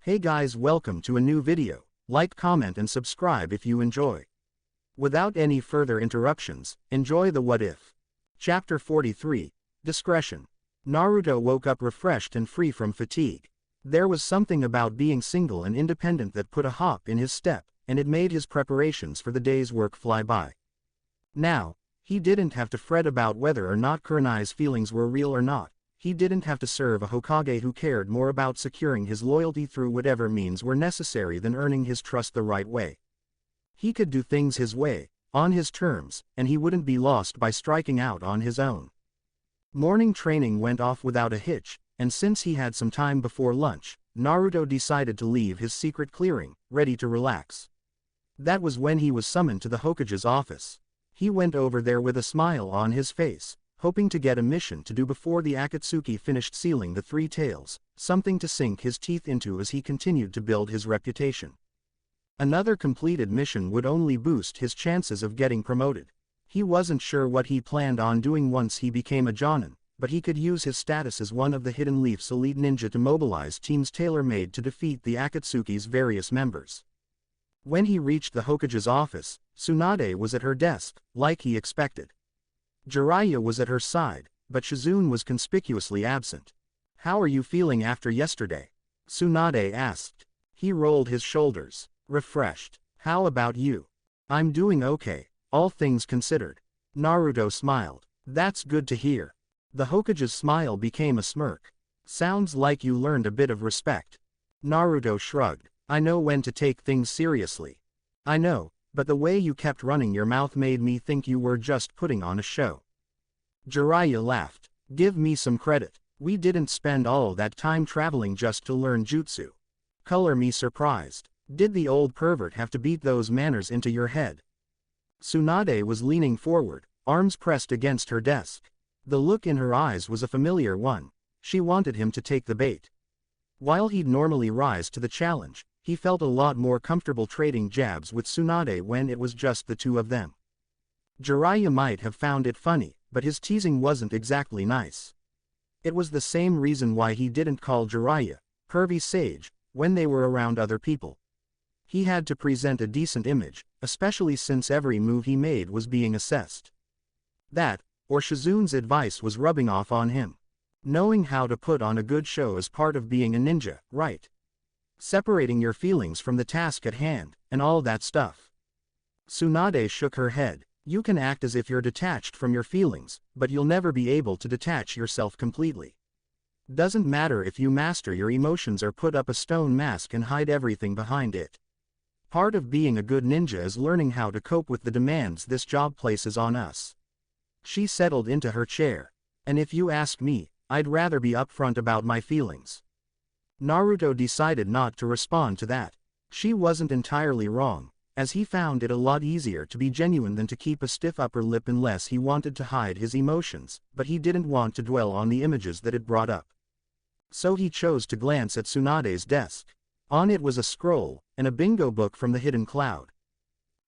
Hey guys, welcome to a new video. Like, comment and subscribe if you enjoy. Without any further interruptions, enjoy the what if. Chapter 43, Discretion. Naruto woke up refreshed and free from fatigue. There was something about being single and independent that put a hop in his step, and it made his preparations for the day's work fly by. Now, he didn't have to fret about whether or not Kurenai's feelings were real or not. He didn't have to serve a Hokage who cared more about securing his loyalty through whatever means were necessary than earning his trust the right way. He could do things his way, on his terms, and he wouldn't be lost by striking out on his own. Morning training went off without a hitch, and since he had some time before lunch, Naruto decided to leave his secret clearing, ready to relax. That was when he was summoned to the Hokage's office. He went over there with a smile on his face, hoping to get a mission to do before the Akatsuki finished sealing the Three Tails, something to sink his teeth into as he continued to build his reputation. Another completed mission would only boost his chances of getting promoted. He wasn't sure what he planned on doing once he became a Jonin, but he could use his status as one of the Hidden Leaf's elite ninja to mobilize teams tailor-made to defeat the Akatsuki's various members. When he reached the Hokage's office, Tsunade was at her desk, like he expected. Jiraiya was at her side, but Shizune was conspicuously absent. "How are you feeling after yesterday?" Tsunade asked. He rolled his shoulders. "Refreshed. How about you?" "I'm doing okay, all things considered." Naruto smiled. "That's good to hear." The Hokage's smile became a smirk. "Sounds like you learned a bit of respect." Naruto shrugged. "I know when to take things seriously." "I know, but the way you kept running your mouth made me think you were just putting on a show." Jiraiya laughed. "Give me some credit. We didn't spend all that time traveling just to learn jutsu." "Color me surprised. Did the old pervert have to beat those manners into your head?" Tsunade was leaning forward, arms pressed against her desk. The look in her eyes was a familiar one. She wanted him to take the bait. While he'd normally rise to the challenge, he felt a lot more comfortable trading jabs with Tsunade when it was just the two of them. Jiraiya might have found it funny, but his teasing wasn't exactly nice. It was the same reason why he didn't call Jiraiya pervy sage when they were around other people. He had to present a decent image, especially since every move he made was being assessed. That, or Shizune's advice was rubbing off on him. Knowing how to put on a good show is part of being a ninja, right? Separating your feelings from the task at hand, and all that stuff. Tsunade shook her head. "You can act as if you're detached from your feelings, but you'll never be able to detach yourself completely. Doesn't matter if you master your emotions or put up a stone mask and hide everything behind it. Part of being a good ninja is learning how to cope with the demands this job places on us." She settled into her chair. "And if you ask me, I'd rather be upfront about my feelings." Naruto decided not to respond to that. She wasn't entirely wrong, as he found it a lot easier to be genuine than to keep a stiff upper lip unless he wanted to hide his emotions, but he didn't want to dwell on the images that it brought up. So he chose to glance at Tsunade's desk. On it was a scroll, and a bingo book from the hidden cloud.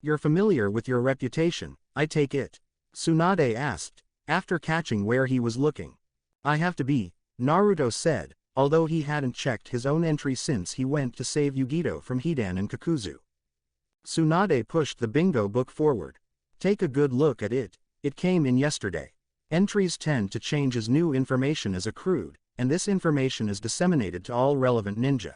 "You're familiar with your reputation, I take it?" Tsunade asked, after catching where he was looking. "I have to be," Naruto said, although he hadn't checked his own entry since he went to save Yugito from Hidan and Kakuzu. Tsunade pushed the bingo book forward. "Take a good look at it. It came in yesterday. Entries tend to change as new information is accrued, and this information is disseminated to all relevant ninja.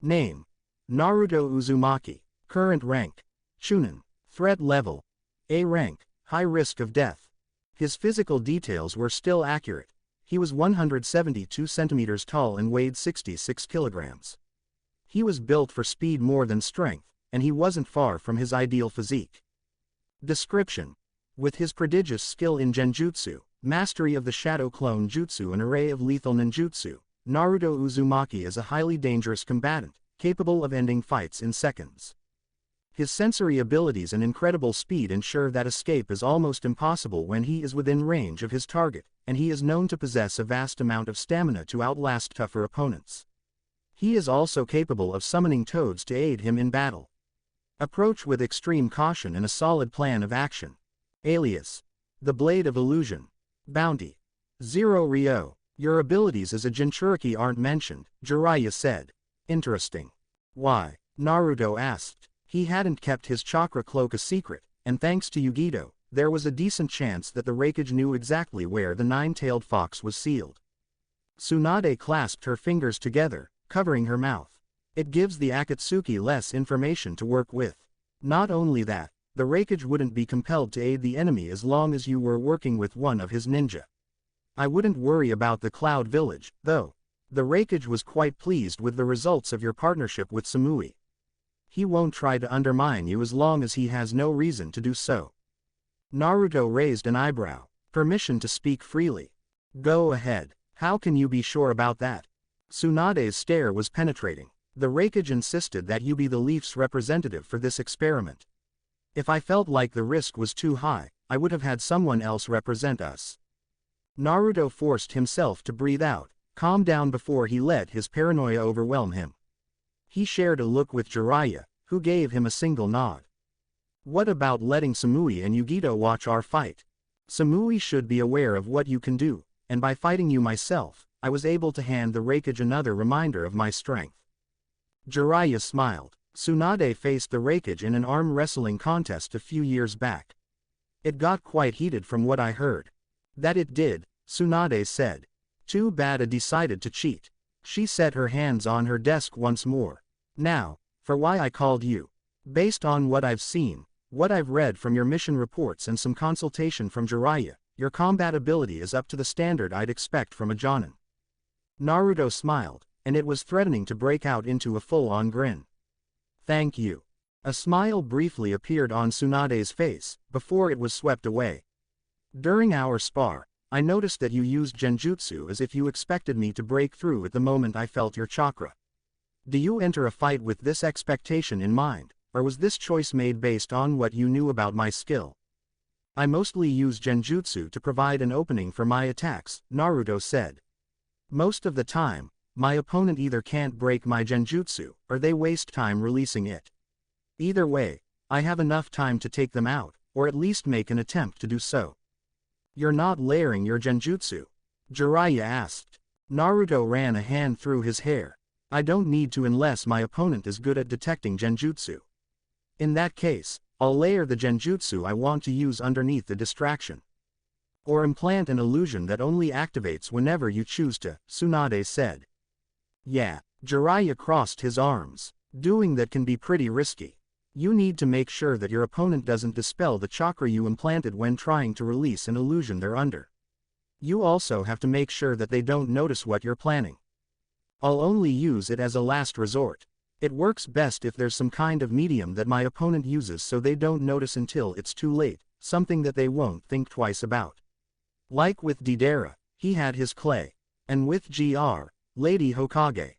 Name: Naruto Uzumaki. Current rank: Chunin. Threat level: A rank, high risk of death." His physical details were still accurate. He was 172 centimeters tall and weighed 66 kilograms. He was built for speed more than strength, and he wasn't far from his ideal physique. Description: with his prodigious skill in genjutsu, mastery of the shadow clone jutsu and array of lethal ninjutsu, Naruto Uzumaki is a highly dangerous combatant, capable of ending fights in seconds. His sensory abilities and incredible speed ensure that escape is almost impossible when he is within range of his target, and he is known to possess a vast amount of stamina to outlast tougher opponents. He is also capable of summoning toads to aid him in battle. Approach with extreme caution and a solid plan of action. Alias: the Blade of Illusion. Bounty: Zero Ryo. Your abilities as a Jinchuriki aren't mentioned, Jiraiya said. Interesting. Why? Naruto asked. He hadn't kept his chakra cloak a secret, and thanks to Yugito, there was a decent chance that the Raikage knew exactly where the nine-tailed fox was sealed. Tsunade clasped her fingers together, covering her mouth. It gives the Akatsuki less information to work with. Not only that, the Raikage wouldn't be compelled to aid the enemy as long as you were working with one of his ninja. I wouldn't worry about the Cloud Village, though. The Raikage was quite pleased with the results of your partnership with Samui. He won't try to undermine you as long as he has no reason to do so. Naruto raised an eyebrow. Permission to speak freely. Go ahead. How can you be sure about that? Tsunade's stare was penetrating. The Raikage insisted that you be the Leaf's representative for this experiment. If I felt like the risk was too high, I would have had someone else represent us. Naruto forced himself to breathe out, calm down before he let his paranoia overwhelm him. He shared a look with Jiraiya, who gave him a single nod. What about letting Samui and Yugito watch our fight? Samui should be aware of what you can do, and by fighting you myself, I was able to hand the Raikage another reminder of my strength. Jiraiya smiled. Tsunade faced the Raikage in an arm wrestling contest a few years back. It got quite heated from what I heard. That it did, Tsunade said. Too bad I decided to cheat. She set her hands on her desk once more. Now, for why I called you. Based on what I've seen, what I've read from your mission reports and some consultation from Jiraiya, your combat ability is up to the standard I'd expect from a Jonin. Naruto smiled, and it was threatening to break out into a full-on grin. Thank you. A smile briefly appeared on Tsunade's face, before it was swept away. During our spar, I noticed that you used genjutsu as if you expected me to break through at the moment I felt your chakra. Do you enter a fight with this expectation in mind, or was this choice made based on what you knew about my skill? I mostly use genjutsu to provide an opening for my attacks, Naruto said. Most of the time, my opponent either can't break my genjutsu, or they waste time releasing it. Either way, I have enough time to take them out, or at least make an attempt to do so. You're not layering your genjutsu? Jiraiya asked. Naruto ran a hand through his hair. I don't need to unless my opponent is good at detecting genjutsu. In that case, I'll layer the genjutsu I want to use underneath the distraction. Or implant an illusion that only activates whenever you choose to, Tsunade said. Yeah, Jiraiya crossed his arms. Doing that can be pretty risky. You need to make sure that your opponent doesn't dispel the chakra you implanted when trying to release an illusion they're under. You also have to make sure that they don't notice what you're planning. I'll only use it as a last resort. It works best if there's some kind of medium that my opponent uses so they don't notice until it's too late, something that they won't think twice about. Like with Deidara, he had his clay. And with GR, Lady Hokage.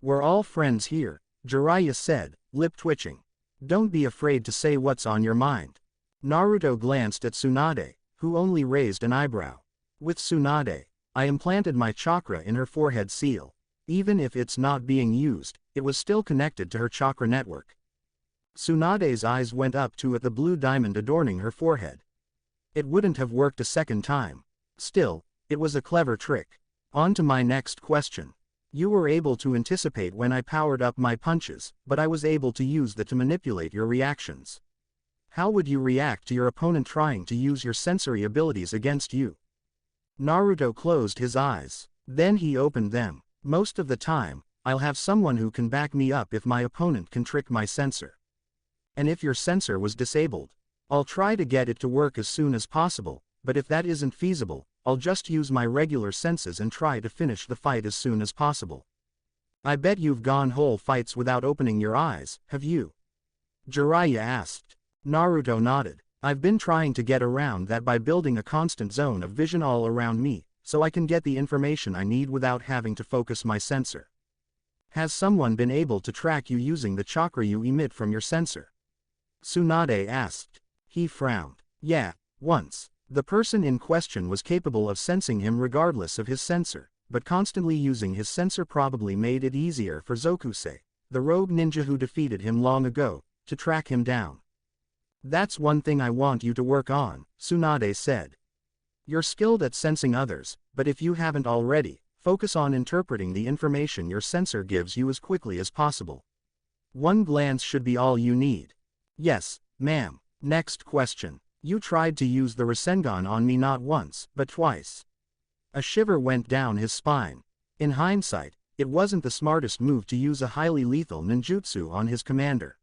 We're all friends here, Jiraiya said, lip twitching. Don't be afraid to say what's on your mind. Naruto glanced at Tsunade, who only raised an eyebrow. With Tsunade, I implanted my chakra in her forehead seal. Even if it's not being used, it was still connected to her chakra network. Tsunade's eyes went up to the blue diamond adorning her forehead. It wouldn't have worked a second time. Still, it was a clever trick. On to my next question. You were able to anticipate when I powered up my punches, but I was able to use that to manipulate your reactions. How would you react to your opponent trying to use your sensory abilities against you? Naruto closed his eyes. Then he opened them. Most of the time, I'll have someone who can back me up if my opponent can trick my sensor. And if your sensor was disabled, I'll try to get it to work as soon as possible, but if that isn't feasible, I'll just use my regular senses and try to finish the fight as soon as possible. I bet you've gone whole fights without opening your eyes, have you? Jiraiya asked. Naruto nodded. I've been trying to get around that by building a constant zone of vision all around me, so I can get the information I need without having to focus my sensor. Has someone been able to track you using the chakra you emit from your sensor? Tsunade asked. He frowned. Yeah, once. The person in question was capable of sensing him regardless of his sensor, but constantly using his sensor probably made it easier for Zokusei, the rogue ninja who defeated him long ago, to track him down. That's one thing I want you to work on, Tsunade said. You're skilled at sensing others, but if you haven't already, Focus on interpreting the information your sensor gives you as quickly as possible. One glance should be all you need. Yes, ma'am. Next question. You tried to use the Rasengan on me not once, but twice. A shiver went down his spine. In hindsight, it wasn't the smartest move to use a highly lethal ninjutsu on his commander.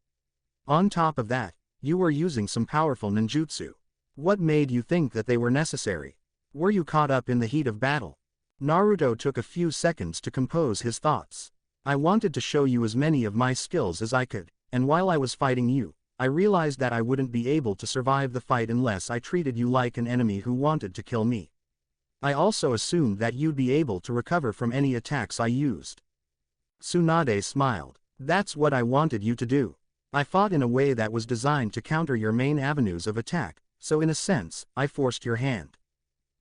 On top of that, you were using some powerful ninjutsu. What made you think that they were necessary? Were you caught up in the heat of battle? Naruto took a few seconds to compose his thoughts. I wanted to show you as many of my skills as I could, and while I was fighting you, I realized that I wouldn't be able to survive the fight unless I treated you like an enemy who wanted to kill me. I also assumed that you'd be able to recover from any attacks I used. Tsunade smiled. That's what I wanted you to do. I fought in a way that was designed to counter your main avenues of attack, so in a sense, I forced your hand.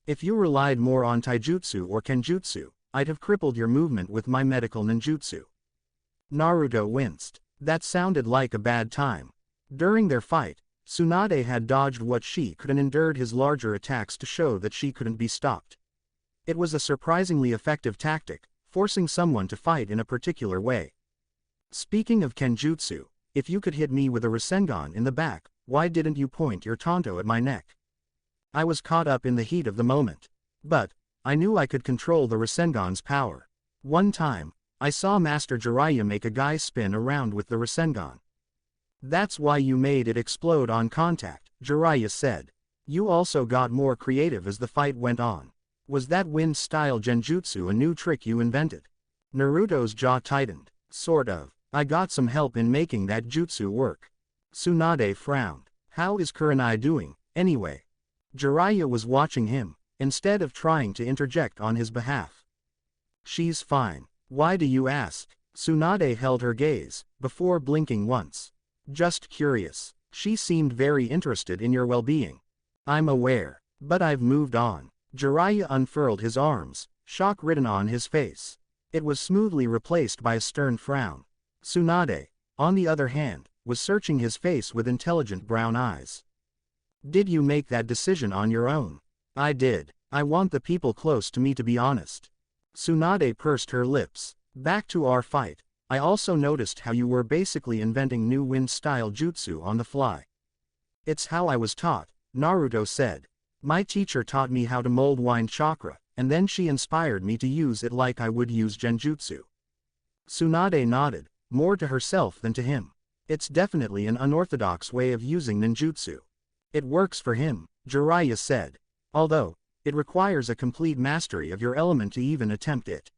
If you relied more on taijutsu or kenjutsu, I'd have crippled your movement with my medical ninjutsu. Naruto winced. That sounded like a bad time. During their fight, Tsunade had dodged what she could and endured his larger attacks to show that she couldn't be stopped. It was a surprisingly effective tactic, forcing someone to fight in a particular way. Speaking of kenjutsu, if you could hit me with a Rasengan in the back, why didn't you point your tanto at my neck? I was caught up in the heat of the moment. But I knew I could control the Rasengan's power. One time, I saw Master Jiraiya make a guy spin around with the Rasengan. That's why you made it explode on contact, Jiraiya said. You also got more creative as the fight went on. Was that wind-style genjutsu a new trick you invented? Naruto's jaw tightened. Sort of. I got some help in making that jutsu work. Tsunade frowned. How is Kurenai doing, anyway? Jiraiya was watching him, instead of trying to interject on his behalf. She's fine. Why do you ask? Tsunade held her gaze, before blinking once. Just curious. She seemed very interested in your well-being. I'm aware. But I've moved on. Jiraiya unfurled his arms, shock written on his face. It was smoothly replaced by a stern frown. Tsunade, on the other hand, was searching his face with intelligent brown eyes. Did you make that decision on your own? I did. I want the people close to me to be honest. Tsunade pursed her lips. Back to our fight. I also noticed how you were basically inventing new wind-style jutsu on the fly. It's how I was taught, Naruto said. My teacher taught me how to mold wind chakra, and then she inspired me to use it like I would use genjutsu. Tsunade nodded, more to herself than to him. It's definitely an unorthodox way of using ninjutsu. It works for him, Jiraiya said. Although, it requires a complete mastery of your element to even attempt it.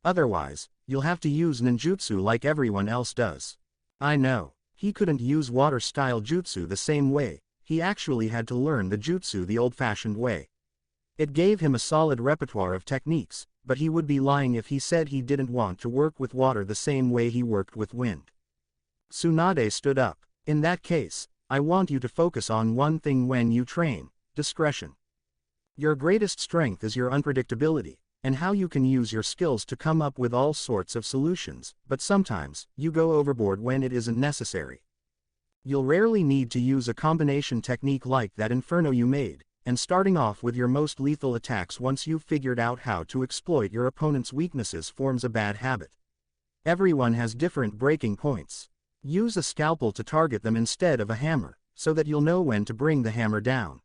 Otherwise, you'll have to use ninjutsu like everyone else does. I know. He couldn't use water-style jutsu the same way. He actually had to learn the jutsu the old-fashioned way. It gave him a solid repertoire of techniques, but he would be lying if he said he didn't want to work with water the same way he worked with wind. Tsunade stood up. In that case, I want you to focus on one thing when you train: discretion. Your greatest strength is your unpredictability, and how you can use your skills to come up with all sorts of solutions, but sometimes, you go overboard when it isn't necessary. You'll rarely need to use a combination technique like that inferno you made, and starting off with your most lethal attacks once you've figured out how to exploit your opponent's weaknesses forms a bad habit. Everyone has different breaking points. Use a scalpel to target them instead of a hammer, so that you'll know when to bring the hammer down.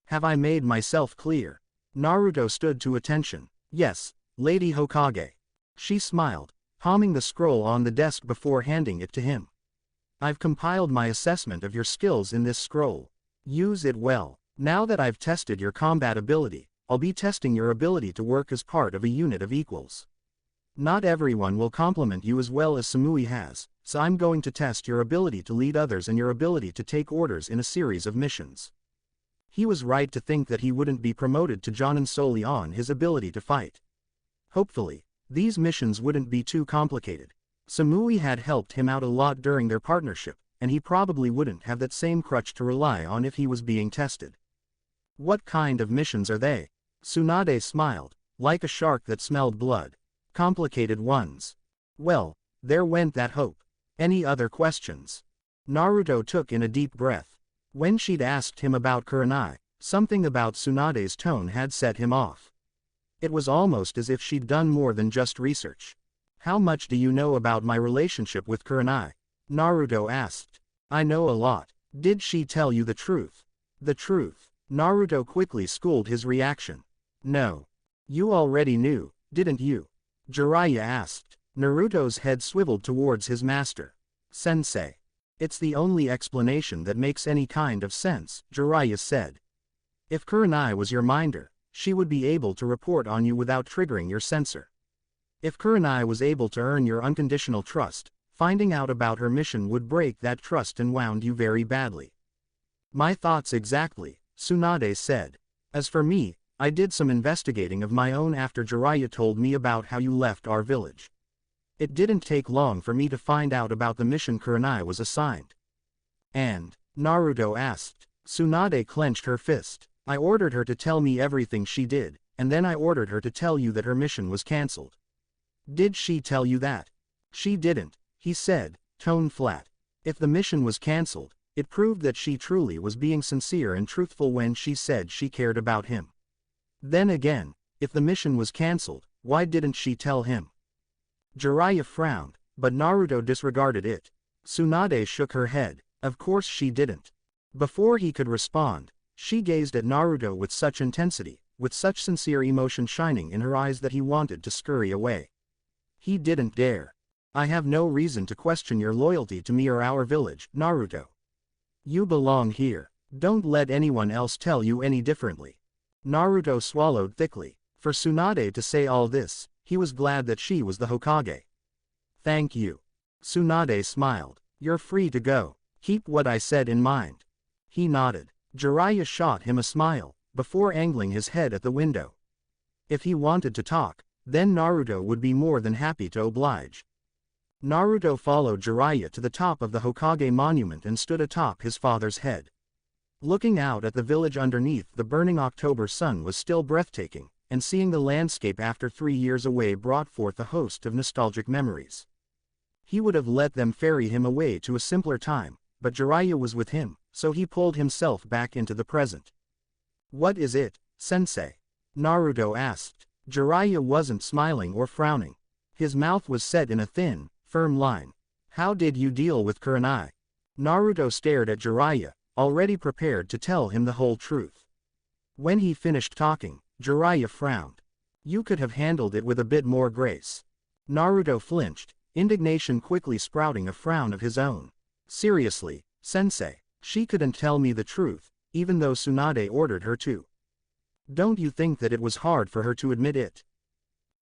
Have I made myself clear? Naruto stood to attention. Yes, Lady Hokage. She smiled, palming the scroll on the desk before handing it to him. I've compiled my assessment of your skills in this scroll. Use it well. Now that I've tested your combat ability, I'll be testing your ability to work as part of a unit of equals. Not everyone will complement you as well as Samui has, so I'm going to test your ability to lead others and your ability to take orders in a series of missions. He was right to think that he wouldn't be promoted to Jonin solely on his ability to fight. Hopefully, these missions wouldn't be too complicated. Samui had helped him out a lot during their partnership, and he probably wouldn't have that same crutch to rely on if he was being tested. What kind of missions are they? Tsunade smiled, like a shark that smelled blood. Complicated ones. Well, there went that hope. Any other questions? Naruto took in a deep breath. When she'd asked him about Kurenai, something about Tsunade's tone had set him off. It was almost as if she'd done more than just research. How much do you know about my relationship with Kurenai? Naruto asked. I know a lot. Did she tell you the truth? The truth. Naruto quickly schooled his reaction. No. You already knew, didn't you? Jiraiya asked. Naruto's head swiveled towards his master. Sensei. It's the only explanation that makes any kind of sense, Jiraiya said. If Kurenai was your minder, she would be able to report on you without triggering your sensor. If Kurenai was able to earn your unconditional trust, finding out about her mission would break that trust and wound you very badly. My thoughts exactly, Tsunade said. As for me, I did some investigating of my own after Jiraiya told me about how you left our village. It didn't take long for me to find out about the mission Kurenai was assigned. And, Naruto asked. Tsunade clenched her fist. I ordered her to tell me everything she did, and then I ordered her to tell you that her mission was cancelled. Did she tell you that? She didn't, he said, tone flat. If the mission was cancelled, it proved that she truly was being sincere and truthful when she said she cared about him. Then again, if the mission was cancelled, why didn't she tell him? Jiraiya frowned, but Naruto disregarded it. Tsunade shook her head. Of course she didn't. Before he could respond, she gazed at Naruto with such intensity, with such sincere emotion shining in her eyes that he wanted to scurry away. He didn't dare. I have no reason to question your loyalty to me or our village, Naruto. You belong here. Don't let anyone else tell you any differently. Naruto swallowed thickly. For Tsunade to say all this, he was glad that she was the Hokage. Thank you. Tsunade smiled. You're free to go. Keep what I said in mind. He nodded. Jiraiya shot him a smile, before angling his head at the window. If he wanted to talk, then Naruto would be more than happy to oblige. Naruto followed Jiraiya to the top of the Hokage monument and stood atop his father's head. Looking out at the village underneath the burning October sun was still breathtaking, and seeing the landscape after 3 years away brought forth a host of nostalgic memories. He would have let them ferry him away to a simpler time, but Jiraiya was with him, so he pulled himself back into the present. What is it, sensei? Naruto asked. Jiraiya wasn't smiling or frowning. His mouth was set in a thin, firm line. How did you deal with Kurenai? Naruto stared at Jiraiya, already prepared to tell him the whole truth. When he finished talking, Jiraiya frowned. You could have handled it with a bit more grace. Naruto flinched, indignation quickly sprouting a frown of his own. Seriously, sensei, she couldn't tell me the truth, even though Tsunade ordered her to. Don't you think that it was hard for her to admit it?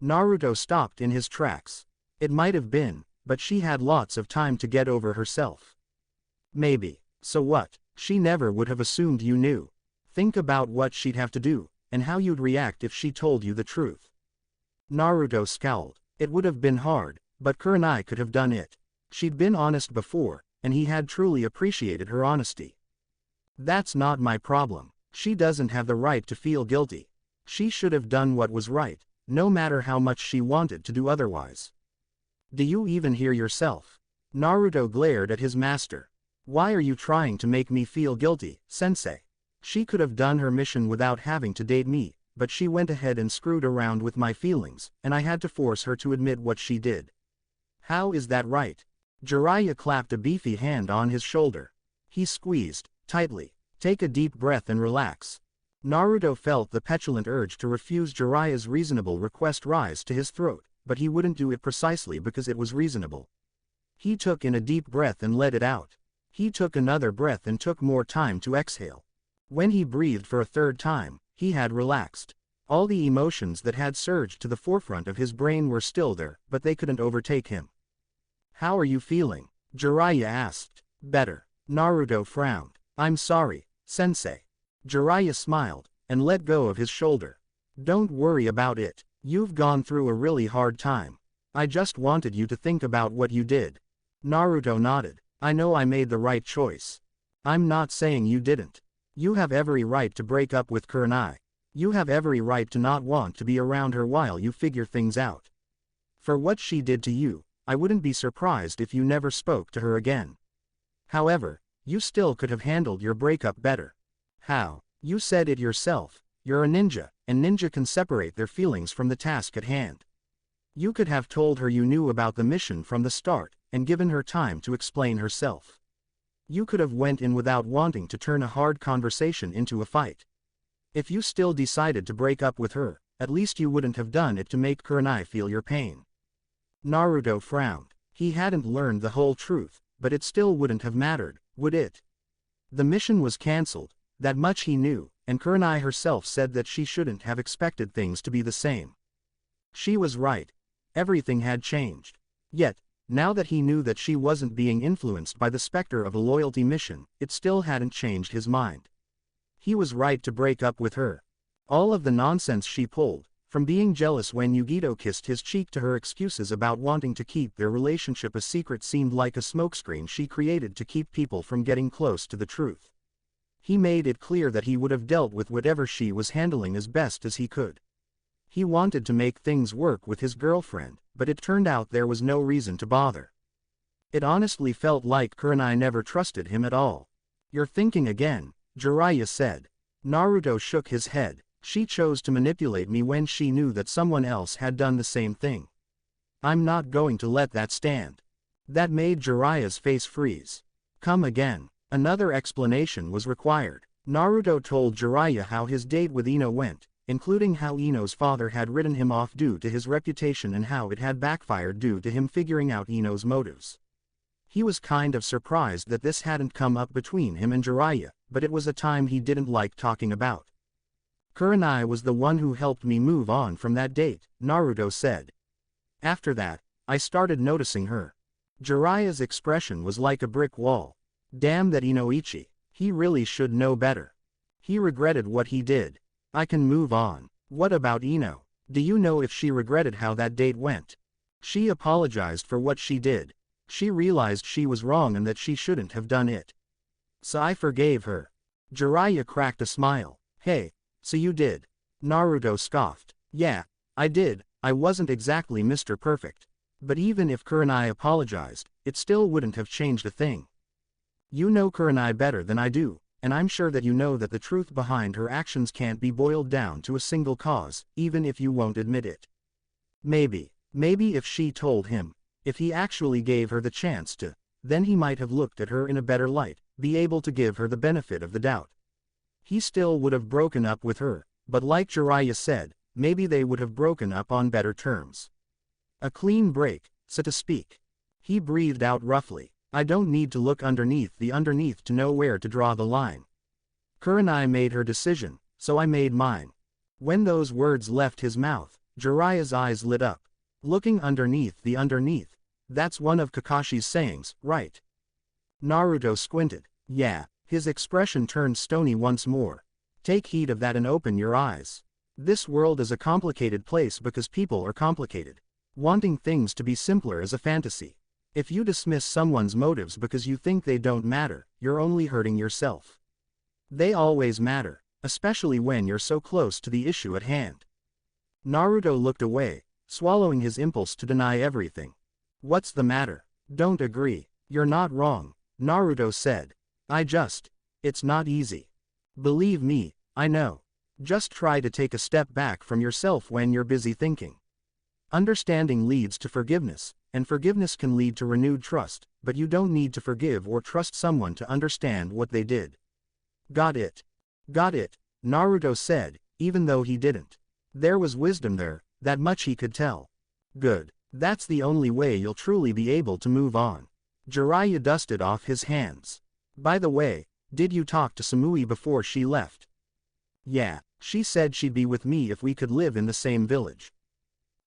Naruto stopped in his tracks. It might have been, but she had lots of time to get over herself. Maybe. So what? She never would have assumed you knew. Think about what she'd have to do, and how you'd react if she told you the truth. Naruto scowled. It would have been hard, but Kurenai could have done it. She'd been honest before, and he had truly appreciated her honesty. That's not my problem. She doesn't have the right to feel guilty. She should have done what was right, no matter how much she wanted to do otherwise. Do you even hear yourself? Naruto glared at his master. Why are you trying to make me feel guilty, sensei? She could have done her mission without having to date me, but she went ahead and screwed around with my feelings, and I had to force her to admit what she did. How is that right? Jiraiya clapped a beefy hand on his shoulder. He squeezed, tightly. Take a deep breath and relax. Naruto felt the petulant urge to refuse Jiraiya's reasonable request rise to his throat, but he wouldn't do it precisely because it was reasonable. He took in a deep breath and let it out. He took another breath and took more time to exhale. When he breathed for a third time, he had relaxed. All the emotions that had surged to the forefront of his brain were still there, but they couldn't overtake him. How are you feeling? Jiraiya asked. Better. Naruto frowned. I'm sorry, sensei. Jiraiya smiled, and let go of his shoulder. Don't worry about it. You've gone through a really hard time. I just wanted you to think about what you did. Naruto nodded. I know I made the right choice. I'm not saying you didn't. You have every right to break up with Kurenai. You have every right to not want to be around her while you figure things out. For what she did to you, I wouldn't be surprised if you never spoke to her again. However, you still could have handled your breakup better. How? You said it yourself. You're a ninja, and ninja can separate their feelings from the task at hand. You could have told her you knew about the mission from the start, and given her time to explain herself. You could have went in without wanting to turn a hard conversation into a fight. If you still decided to break up with her, at least you wouldn't have done it to make Kurenai feel your pain. Naruto frowned. He hadn't learned the whole truth, but it still wouldn't have mattered, would it? The mission was cancelled, that much he knew, and Kurenai herself said that she shouldn't have expected things to be the same. She was right. Everything had changed. Yet, now that he knew that she wasn't being influenced by the specter of a loyalty mission, it still hadn't changed his mind. He was right to break up with her. All of the nonsense she pulled, from being jealous when Yugito kissed his cheek to her excuses about wanting to keep their relationship a secret, seemed like a smokescreen she created to keep people from getting close to the truth. He made it clear that he would have dealt with whatever she was handling as best as he could. He wanted to make things work with his girlfriend, but it turned out there was no reason to bother. It honestly felt like Kurenai never trusted him at all. You're thinking again, Jiraiya said. Naruto shook his head. She chose to manipulate me when she knew that someone else had done the same thing. I'm not going to let that stand. That made Jiraiya's face freeze. Come again. Another explanation was required. Naruto told Jiraiya how his date with Ino went, including how Ino's father had written him off due to his reputation and how it had backfired due to him figuring out Ino's motives. He was kind of surprised that this hadn't come up between him and Jiraiya, but it was a time he didn't like talking about. Kurenai was the one who helped me move on from that date, Naruto said. After that, I started noticing her. Jiraiya's expression was like a brick wall. Damn that Inoichi. He really should know better. He regretted what he did. I can move on. What about Ino? Do you know if she regretted how that date went? She apologized for what she did. She realized she was wrong and that she shouldn't have done it. So I forgave her. Jiraiya cracked a smile. Hey, so you did. Naruto scoffed. Yeah, I did. I wasn't exactly Mr. Perfect. But even if Kurenai apologized, it still wouldn't have changed a thing. You know Kurenai better than I do, and I'm sure that you know that the truth behind her actions can't be boiled down to a single cause, even if you won't admit it. Maybe if she told him, if he actually gave her the chance to, then he might have looked at her in a better light, be able to give her the benefit of the doubt. He still would have broken up with her, but like Jiraiya said, maybe they would have broken up on better terms. A clean break, so to speak. He breathed out roughly. I don't need to look underneath to know where to draw the line. Kurenai made her decision, so I made mine. When those words left his mouth, Jiraiya's eyes lit up. Looking underneath, that's one of Kakashi's sayings, right? Naruto squinted. Yeah. His expression turned stony once more. Take heed of that and open your eyes. This world is a complicated place because people are complicated. Wanting things to be simpler is a fantasy. If you dismiss someone's motives because you think they don't matter, you're only hurting yourself. They always matter, especially when you're so close to the issue at hand. Naruto looked away, swallowing his impulse to deny everything. What's the matter? Don't agree. You're not wrong, Naruto said. It's not easy. Believe me, I know. Just try to take a step back from yourself when you're busy thinking. Understanding leads to forgiveness, and forgiveness can lead to renewed trust, but you don't need to forgive or trust someone to understand what they did. Got it. Got it, Naruto said, even though he didn't. There was wisdom there, that much he could tell. Good. That's the only way you'll truly be able to move on. Jiraiya dusted off his hands. By the way, did you talk to Samui before she left? Yeah, she said she'd be with me if we could live in the same village.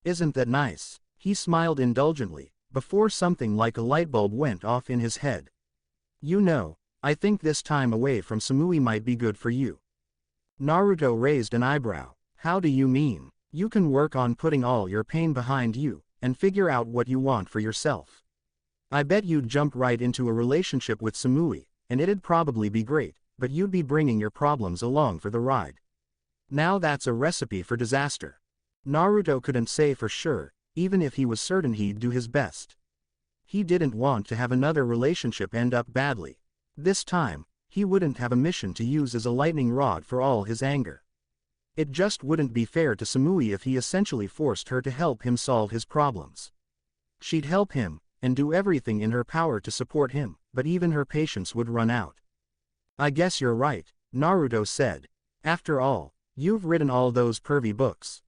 Isn't that nice? He smiled indulgently, before something like a light bulb went off in his head. You know, I think this time away from Samui might be good for you. Naruto raised an eyebrow. How do you mean? You can work on putting all your pain behind you, and figure out what you want for yourself. I bet you'd jump right into a relationship with Samui, and it'd probably be great, but you'd be bringing your problems along for the ride. Now that's a recipe for disaster. Naruto couldn't say for sure, even if he was certain he'd do his best. He didn't want to have another relationship end up badly. This time, he wouldn't have a mission to use as a lightning rod for all his anger. It just wouldn't be fair to Samui if he essentially forced her to help him solve his problems. She'd help him, and do everything in her power to support him, but even her patience would run out. I guess you're right, Naruto said. After all, you've written all those pervy books.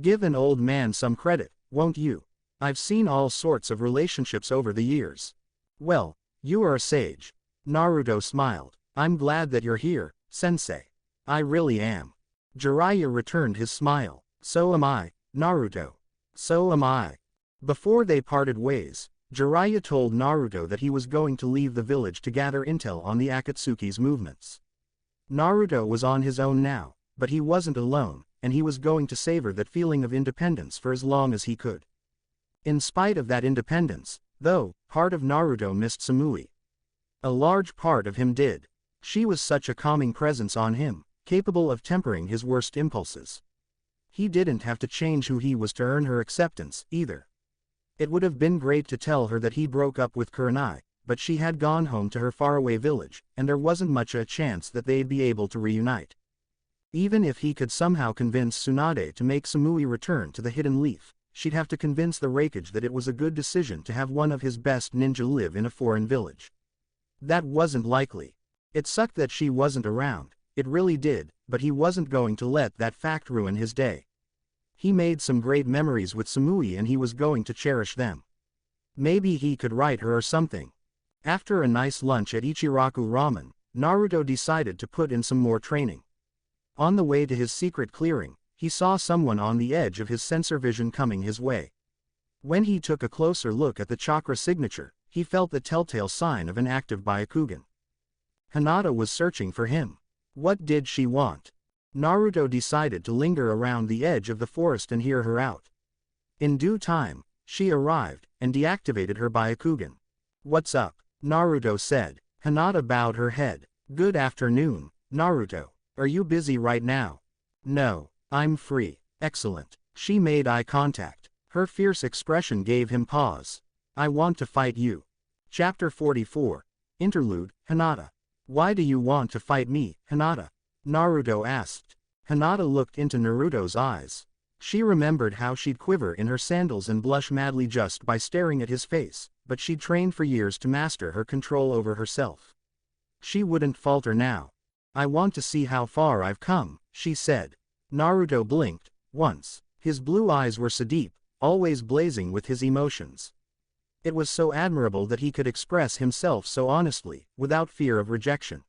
Give an old man some credit, won't you? I've seen all sorts of relationships over the years. Well, you are a sage. Naruto smiled. I'm glad that you're here, sensei. I really am. Jiraiya returned his smile. So am I, Naruto. So am I. Before they parted ways, Jiraiya told Naruto that he was going to leave the village to gather intel on the Akatsuki's movements. Naruto was on his own now, but he wasn't alone, and he was going to savor that feeling of independence for as long as he could. In spite of that independence, though, part of Naruto missed Samui. A large part of him did. She was such a calming presence on him, capable of tempering his worst impulses. He didn't have to change who he was to earn her acceptance, either. It would have been great to tell her that he broke up with Kurenai, but she had gone home to her faraway village, and there wasn't much a chance that they'd be able to reunite. Even if he could somehow convince Tsunade to make Samui return to the Hidden Leaf, she'd have to convince the Raikage that it was a good decision to have one of his best ninja live in a foreign village. That wasn't likely. It sucked that she wasn't around, it really did, but he wasn't going to let that fact ruin his day. He made some great memories with Samui and he was going to cherish them. Maybe he could write her or something. After a nice lunch at Ichiraku Ramen, Naruto decided to put in some more training. On the way to his secret clearing, he saw someone on the edge of his sensor vision coming his way. When he took a closer look at the chakra signature, he felt the telltale sign of an active Byakugan. Hinata was searching for him. What did she want? Naruto decided to linger around the edge of the forest and hear her out. In due time, she arrived, and deactivated her Byakugan. What's up? Naruto said. Hinata bowed her head. Good afternoon, Naruto. Are you busy right now? No, I'm free. Excellent. She made eye contact. Her fierce expression gave him pause. I want to fight you. Chapter 44. Interlude, Hinata. Why do you want to fight me, Hinata? Naruto asked. Hinata looked into Naruto's eyes. She remembered how she'd quiver in her sandals and blush madly just by staring at his face, but she'd trained for years to master her control over herself. She wouldn't falter now. I want to see how far I've come, she said. Naruto blinked, once. His blue eyes were so deep, always blazing with his emotions. It was so admirable that he could express himself so honestly, without fear of rejection.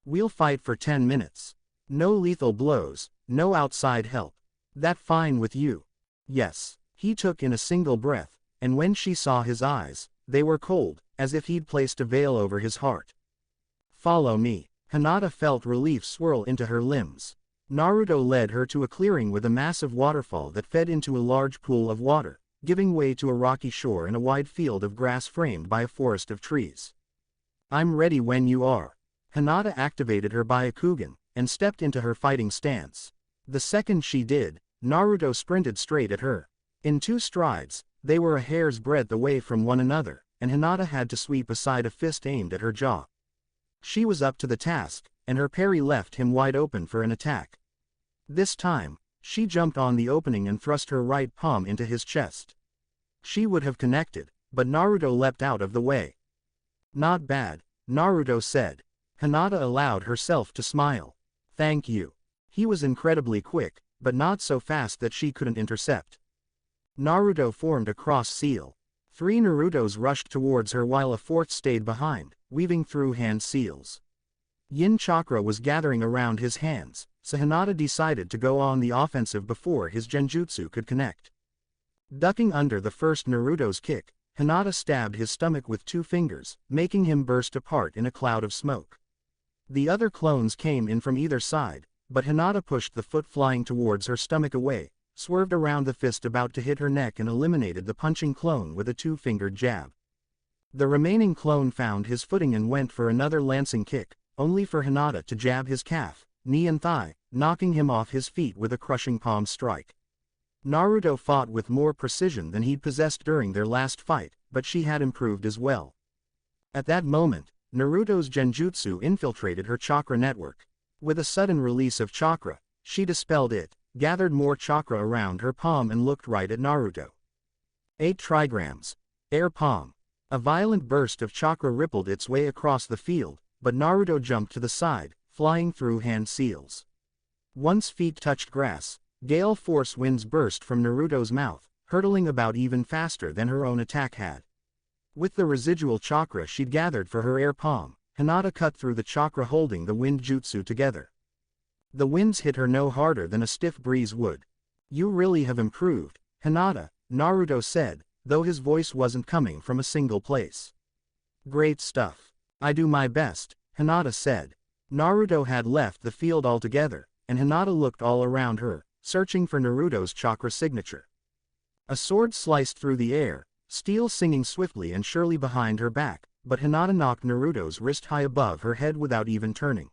We'll fight for 10 minutes. No lethal blows, no outside help. That fine with you? Yes. He took in a single breath, and when she saw his eyes, they were cold, as if he'd placed a veil over his heart. Follow me. Hinata felt relief swirl into her limbs. Naruto led her to a clearing with a massive waterfall that fed into a large pool of water, giving way to a rocky shore and a wide field of grass framed by a forest of trees. I'm ready when you are. Hinata activated her Byakugan, and stepped into her fighting stance. The second she did, Naruto sprinted straight at her. In 2 strides, they were a hair's breadth away from one another, and Hinata had to sweep aside a fist aimed at her jaw. She was up to the task, and her parry left him wide open for an attack. This time, she jumped on the opening and thrust her right palm into his chest. She would have connected, but Naruto leapt out of the way. Not bad, Naruto said. Hinata allowed herself to smile. Thank you. He was incredibly quick, but not so fast that she couldn't intercept. Naruto formed a cross seal. 3 Narutos rushed towards her while a 4th stayed behind, weaving through hand seals. Yin chakra was gathering around his hands, so Hinata decided to go on the offensive before his genjutsu could connect. Ducking under the first Naruto's kick, Hinata stabbed his stomach with 2 fingers, making him burst apart in a cloud of smoke. The other clones came in from either side, but Hinata pushed the foot flying towards her stomach away, swerved around the fist about to hit her neck and eliminated the punching clone with a 2-fingered jab. The remaining clone found his footing and went for another lancing kick, only for Hinata to jab his calf, knee and thigh, knocking him off his feet with a crushing palm strike. Naruto fought with more precision than he'd possessed during their last fight, but she had improved as well. At that moment, Naruto's genjutsu infiltrated her chakra network. With a sudden release of chakra, She dispelled it, gathered more chakra around her palm and looked right at Naruto. 8 trigrams. Air palm. A violent burst of chakra rippled its way across the field, but Naruto jumped to the side, flying through hand seals. Once feet touched grass, gale force winds burst from Naruto's mouth, hurtling about even faster than her own attack had. With the residual chakra she'd gathered for her air palm, Hinata cut through the chakra holding the wind jutsu together. The winds hit her no harder than a stiff breeze would. "You really have improved, Hinata," Naruto said, though his voice wasn't coming from a single place. "Great stuff. I do my best," Hinata said. Naruto had left the field altogether, and Hinata looked all around her, searching for Naruto's chakra signature. A sword sliced through the air, steel singing swiftly and surely behind her back, but Hinata knocked Naruto's wrist high above her head without even turning.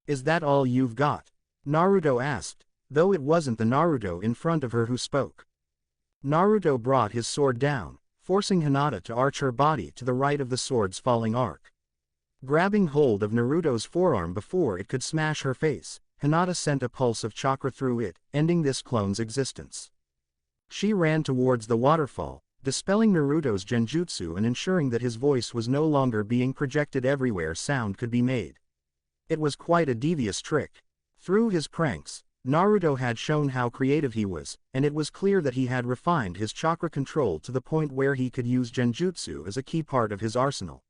"Is that all you've got?" Naruto asked, though it wasn't the Naruto in front of her who spoke. Naruto brought his sword down, forcing Hinata to arch her body to the right of the sword's falling arc. Grabbing hold of Naruto's forearm before it could smash her face, Hinata sent a pulse of chakra through it, ending this clone's existence. She ran towards the waterfall, dispelling Naruto's genjutsu and ensuring that his voice was no longer being projected everywhere sound could be made. It was quite a devious trick. Through his pranks, Naruto had shown how creative he was, and it was clear that he had refined his chakra control to the point where he could use genjutsu as a key part of his arsenal.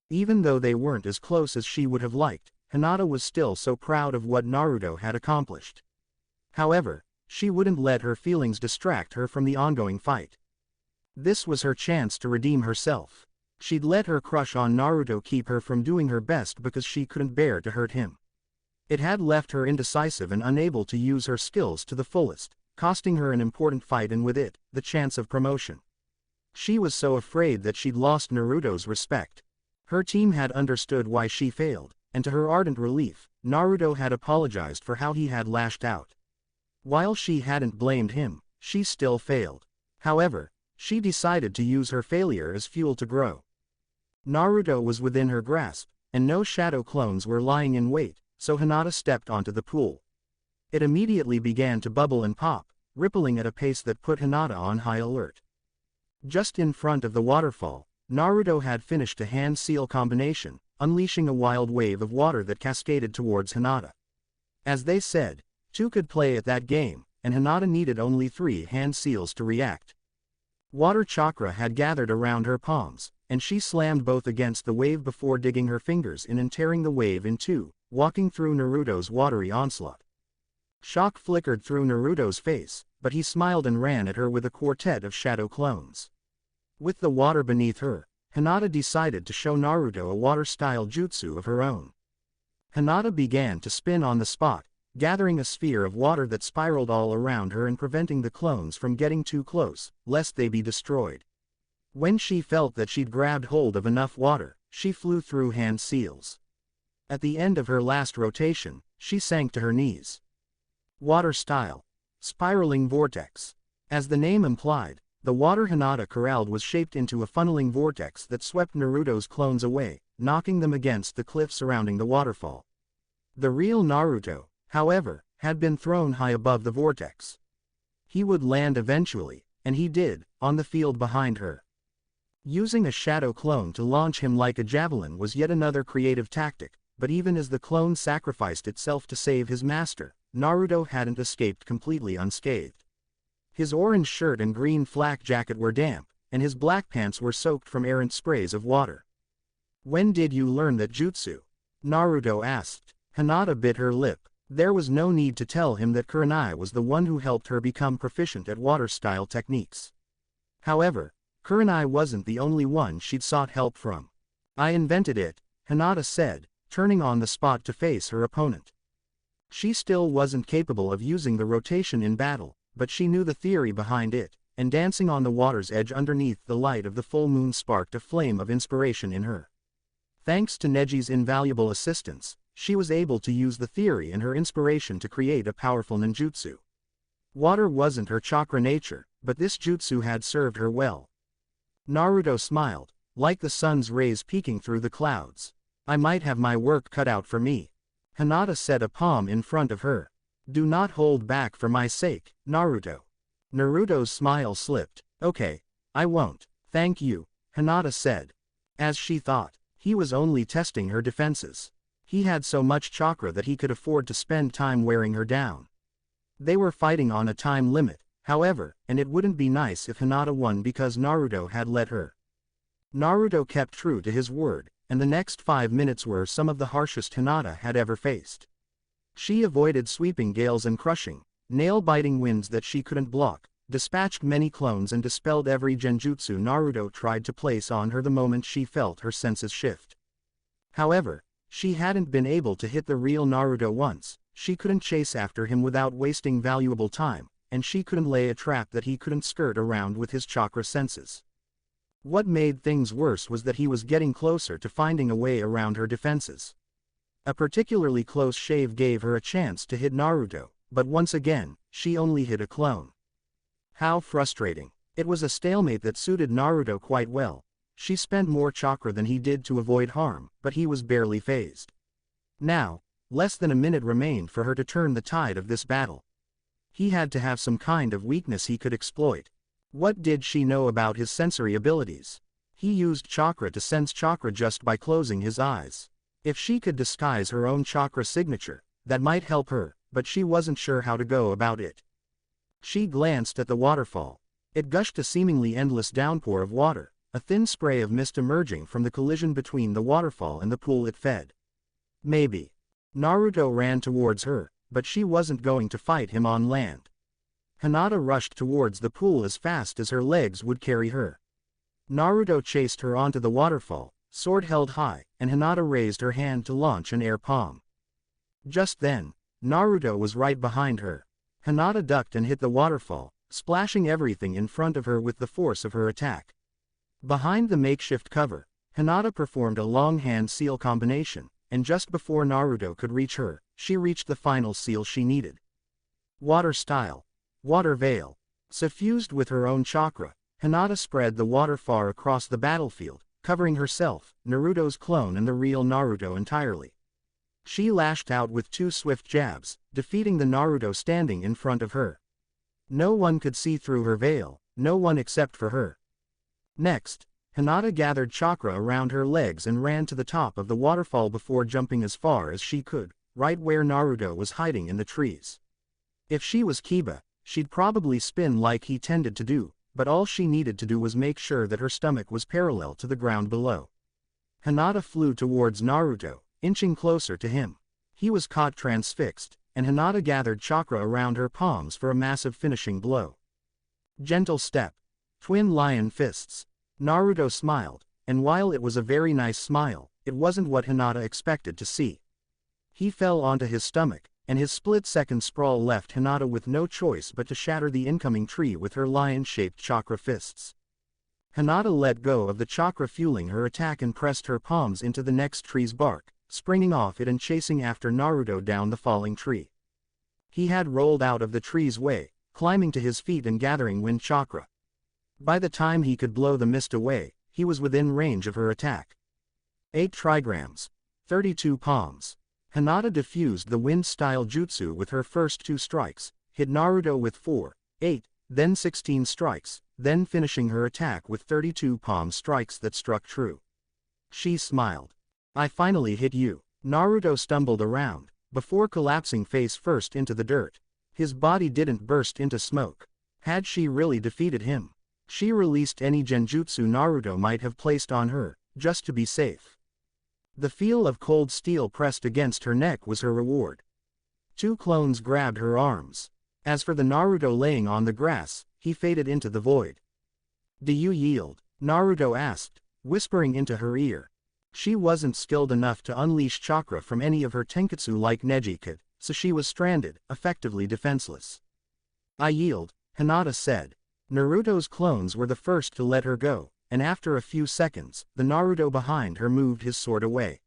Even though they weren't as close as she would have liked, Hinata was still so proud of what Naruto had accomplished. However, she wouldn't let her feelings distract her from the ongoing fight. This was her chance to redeem herself. She'd let her crush on Naruto keep her from doing her best because she couldn't bear to hurt him. It had left her indecisive and unable to use her skills to the fullest, costing her an important fight and with it, the chance of promotion. She was so afraid that she'd lost Naruto's respect. Her team had understood why she failed, and to her ardent relief, Naruto had apologized for how he had lashed out. While she hadn't blamed him, she still failed. However, she decided to use her failure as fuel to grow. Naruto was within her grasp, and no shadow clones were lying in wait, so Hinata stepped onto the pool. It immediately began to bubble and pop, rippling at a pace that put Hinata on high alert. Just in front of the waterfall, Naruto had finished a hand seal combination, unleashing a wild wave of water that cascaded towards Hinata. As they said, two could play at that game, and Hinata needed only 3 hand seals to react. Water chakra had gathered around her palms, and she slammed both against the wave before digging her fingers in and tearing the wave in two, walking through Naruto's watery onslaught. Shock flickered through Naruto's face, but he smiled and ran at her with a quartet of shadow clones. With the water beneath her, Hinata decided to show Naruto a water-style jutsu of her own. Hinata began to spin on the spot, gathering a sphere of water that spiraled all around her and preventing the clones from getting too close, lest they be destroyed. When she felt that she'd grabbed hold of enough water, she flew through hand seals. At the end of her last rotation, she sank to her knees. Water style. Spiraling vortex. As the name implied, the water Hinata corralled was shaped into a funneling vortex that swept Naruto's clones away, knocking them against the cliff surrounding the waterfall. The real Naruto, however, had been thrown high above the vortex. He would land eventually, and he did, on the field behind her. Using a shadow clone to launch him like a javelin was yet another creative tactic, but even as the clone sacrificed itself to save his master, Naruto hadn't escaped completely unscathed. His orange shirt and green flak jacket were damp, and his black pants were soaked from errant sprays of water. "When did you learn that jutsu?" Naruto asked. Hinata bit her lip. There was no need to tell him that Kurenai was the one who helped her become proficient at water-style techniques. However, Kurenai wasn't the only one she'd sought help from. "I invented it," Hinata said, turning on the spot to face her opponent. She still wasn't capable of using the rotation in battle, but she knew the theory behind it, and dancing on the water's edge underneath the light of the full moon sparked a flame of inspiration in her. Thanks to Neji's invaluable assistance, she was able to use the theory and her inspiration to create a powerful ninjutsu. Water wasn't her chakra nature, but this jutsu had served her well. Naruto smiled, like the sun's rays peeking through the clouds. "I might have my work cut out for me." Hinata set a palm in front of her. Do not hold back for my sake, Naruto. Naruto's smile slipped. Okay, I won't, thank you, Hinata said. As she thought, he was only testing her defenses. He had so much chakra that he could afford to spend time wearing her down. They were fighting on a time limit, however, and it wouldn't be nice if Hinata won because Naruto had let her. Naruto kept true to his word, and the next 5 minutes were some of the harshest Hinata had ever faced. She avoided sweeping gales and crushing, nail-biting winds that she couldn't block, dispatched many clones and dispelled every genjutsu Naruto tried to place on her the moment she felt her senses shift. However, she hadn't been able to hit the real Naruto once, she couldn't chase after him without wasting valuable time, and she couldn't lay a trap that he couldn't skirt around with his chakra senses. What made things worse was that he was getting closer to finding a way around her defenses. A particularly close shave gave her a chance to hit Naruto, but once again, she only hit a clone. How frustrating. It was a stalemate that suited Naruto quite well. She spent more chakra than he did to avoid harm, but he was barely fazed. Now, less than a minute remained for her to turn the tide of this battle. He had to have some kind of weakness he could exploit. What did she know about his sensory abilities? He used chakra to sense chakra just by closing his eyes. If she could disguise her own chakra signature, that might help her, but she wasn't sure how to go about it. She glanced at the waterfall. It gushed a seemingly endless downpour of water, a thin spray of mist emerging from the collision between the waterfall and the pool it fed. Maybe. Naruto ran towards her, but she wasn't going to fight him on land. Hinata rushed towards the pool as fast as her legs would carry her. Naruto chased her onto the waterfall, sword held high, and Hinata raised her hand to launch an air palm. Just then, Naruto was right behind her. Hinata ducked and hit the waterfall, splashing everything in front of her with the force of her attack. Behind the makeshift cover, Hinata performed a long hand seal combination, and just before Naruto could reach her, she reached the final seal she needed. Water style. Water veil. Suffused with her own chakra, Hinata spread the water far across the battlefield, covering herself, Naruto's clone and the real Naruto entirely. She lashed out with 2 swift jabs, defeating the Naruto standing in front of her. No one could see through her veil, no one except for her. Next, Hinata gathered chakra around her legs and ran to the top of the waterfall before jumping as far as she could, right where Naruto was hiding in the trees. If she was Kiba, she'd probably spin like he tended to do, but all she needed to do was make sure that her stomach was parallel to the ground below. Hinata flew towards Naruto, inching closer to him. He was caught transfixed, and Hinata gathered chakra around her palms for a massive finishing blow. Gentle step. Twin lion fists. Naruto smiled, and while it was a very nice smile, it wasn't what Hinata expected to see. He fell onto his stomach, and his split-second sprawl left Hinata with no choice but to shatter the incoming tree with her lion-shaped chakra fists. Hinata let go of the chakra fueling her attack and pressed her palms into the next tree's bark, springing off it and chasing after Naruto down the falling tree. He had rolled out of the tree's way, climbing to his feet and gathering wind chakra. By the time he could blow the mist away, he was within range of her attack. 8 trigrams. 32 palms. Hinata diffused the wind-style jutsu with her first 2 strikes, hit Naruto with 4, 8, then 16 strikes, then finishing her attack with 32 palm strikes that struck true. She smiled. I finally hit you. Naruto stumbled around, before collapsing face first into the dirt. His body didn't burst into smoke. Had she really defeated him? She released any genjutsu Naruto might have placed on her, just to be safe. The feel of cold steel pressed against her neck was her reward. 2 clones grabbed her arms. As for the Naruto laying on the grass, he faded into the void. Do you yield? Naruto asked, whispering into her ear. She wasn't skilled enough to unleash chakra from any of her tenketsu like Neji could, so she was stranded, effectively defenseless. I yield, Hinata said. Naruto's clones were the first to let her go, and after a few seconds, the Naruto behind her moved his sword away.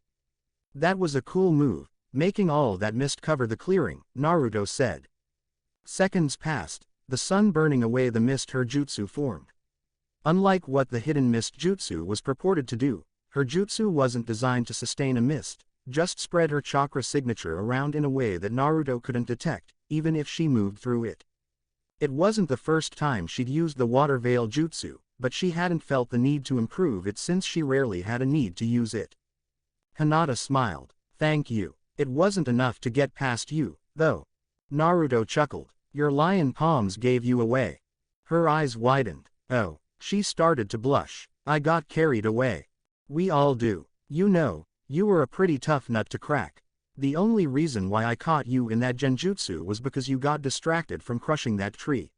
That was a cool move, making all that mist cover the clearing, Naruto said. Seconds passed, the sun burning away the mist her jutsu formed. Unlike what the hidden mist jutsu was purported to do, her jutsu wasn't designed to sustain a mist, just spread her chakra signature around in a way that Naruto couldn't detect, even if she moved through it. It wasn't the first time she'd used the water veil jutsu, but she hadn't felt the need to improve it since she rarely had a need to use it. Hinata smiled. Thank you. It wasn't enough to get past you, though. Naruto chuckled. Your lion palms gave you away. Her eyes widened. Oh. She started to blush. I got carried away. We all do. You know, you were a pretty tough nut to crack. The only reason why I caught you in that genjutsu was because you got distracted from crushing that tree.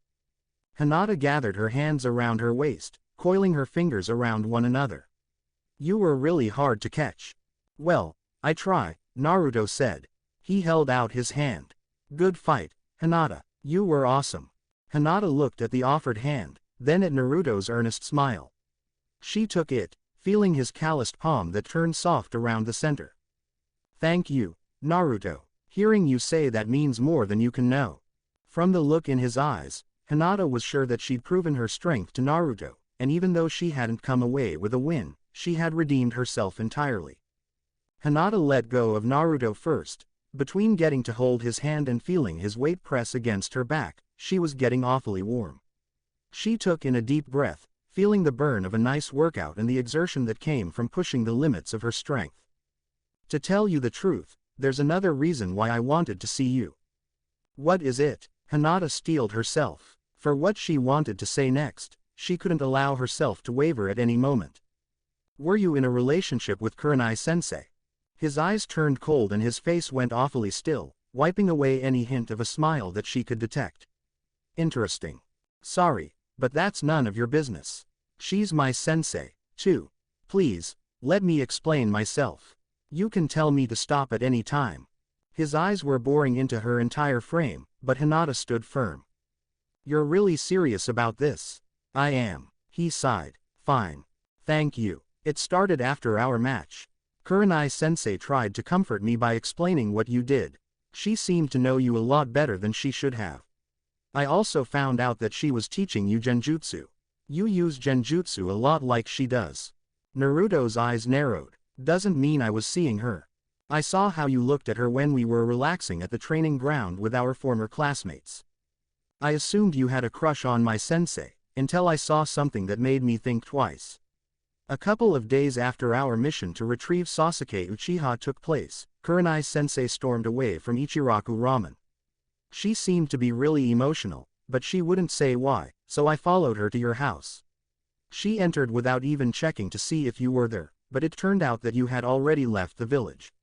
Hinata gathered her hands around her waist, coiling her fingers around one another. You were really hard to catch. Well, I try, Naruto said. He held out his hand. Good fight, Hinata. You were awesome. Hinata looked at the offered hand, then at Naruto's earnest smile. She took it, feeling his calloused palm that turned soft around the center. Thank you, Naruto. Hearing you say that means more than you can know. From the look in his eyes, Hinata was sure that she'd proven her strength to Naruto, and even though she hadn't come away with a win, she had redeemed herself entirely. Hinata let go of Naruto first. Between getting to hold his hand and feeling his weight press against her back, she was getting awfully warm. She took in a deep breath, feeling the burn of a nice workout and the exertion that came from pushing the limits of her strength. To tell you the truth, there's another reason why I wanted to see you. What is it? Hinata steeled herself. For what she wanted to say next, she couldn't allow herself to waver at any moment. Were you in a relationship with Kurenai-sensei? His eyes turned cold and his face went awfully still, wiping away any hint of a smile that she could detect. Interesting. Sorry, but that's none of your business. She's my sensei, too. Please, let me explain myself. You can tell me to stop at any time. His eyes were boring into her entire frame, but Hinata stood firm. You're really serious about this? I am. He sighed. Fine. Thank you. It started after our match. Kurenai-sensei tried to comfort me by explaining what you did. She seemed to know you a lot better than she should have. I also found out that she was teaching you genjutsu. You use genjutsu a lot like she does. Naruto's eyes narrowed. Doesn't mean I was seeing her. I saw how you looked at her when we were relaxing at the training ground with our former classmates. I assumed you had a crush on my sensei, until I saw something that made me think twice. A couple of days after our mission to retrieve Sasuke Uchiha took place, Kurenai-sensei stormed away from Ichiraku Ramen. She seemed to be really emotional, but she wouldn't say why, so I followed her to your house. She entered without even checking to see if you were there, but it turned out that you had already left the village.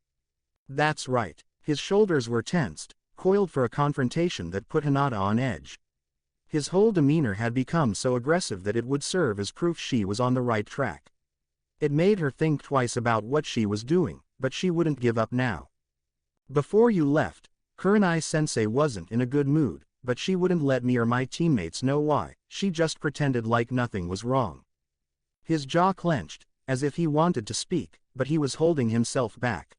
That's right. His shoulders were tensed, coiled for a confrontation that put Hinata on edge. His whole demeanor had become so aggressive that it would serve as proof she was on the right track. It made her think twice about what she was doing, but she wouldn't give up now. Before you left, Kurenai-sensei wasn't in a good mood, but she wouldn't let me or my teammates know why. She just pretended like nothing was wrong. His jaw clenched, as if he wanted to speak, but he was holding himself back.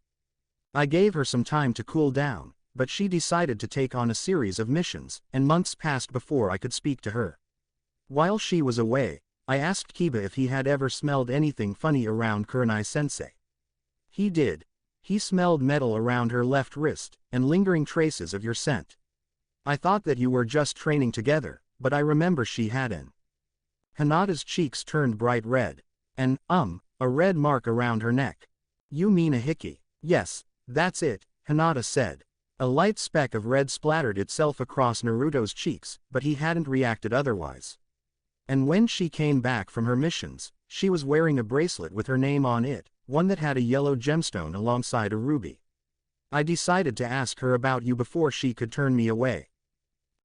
I gave her some time to cool down, but she decided to take on a series of missions, and months passed before I could speak to her. While she was away, I asked Kiba if he had ever smelled anything funny around Kurenai-sensei. He did. He smelled metal around her left wrist, and lingering traces of your scent. I thought that you were just training together, but I remember she hadn't. Hinata's cheeks turned bright red. And, a red mark around her neck. You mean a hickey? Yes, that's it, Hinata said. A light speck of red splattered itself across Naruto's cheeks, but he hadn't reacted otherwise. And when she came back from her missions, she was wearing a bracelet with her name on it, one that had a yellow gemstone alongside a ruby. I decided to ask her about you before she could turn me away.